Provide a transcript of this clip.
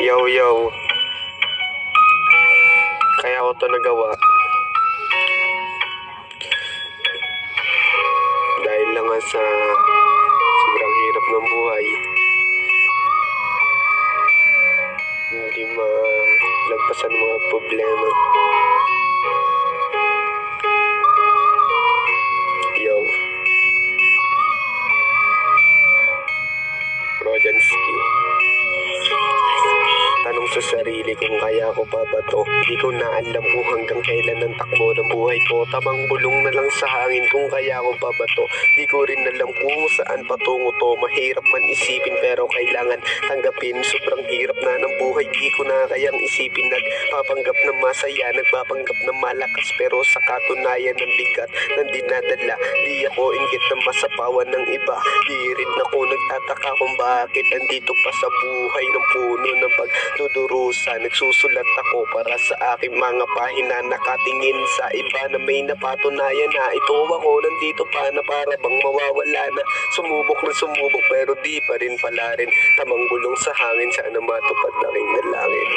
Yo, yo. Kaya ako to nagawa. Dahil lang nga sa sobrang hirap ng buhay. Hindi malagpasan mga problema. Yo. Rojansky. Tanong sa sarili kung kaya ko pa ba to. Di ko na alam kung hanggang kailan ang takbo ng buhay ko. Tamang bulong na lang sa hangin kung kaya ko pa ba to. Di ko rin alam kung saan patungo to. Mahirap man isipin pero kailangan tanggapin. Sobrang hirap na ng buhay, di ko na kayang isipin. Nagpapanggap na masaya, nagpapanggap na malakas, pero sa katunayan ng bigat ng dinadala. Di ako inggit na masapawan ng iba. Di rin ako nagtataka kung bakit andito pa sa buhay ng puno ng pagdudurusa. Nagsusulat ako para sa aking mga pahina, nakatingin sa iba na may napatunayan na ito ako nandito pa na para bang mawawala na. Sumubok pero di pa rin pala rin. Tamang bulong sa hangin, sana matupad na aking dalangin.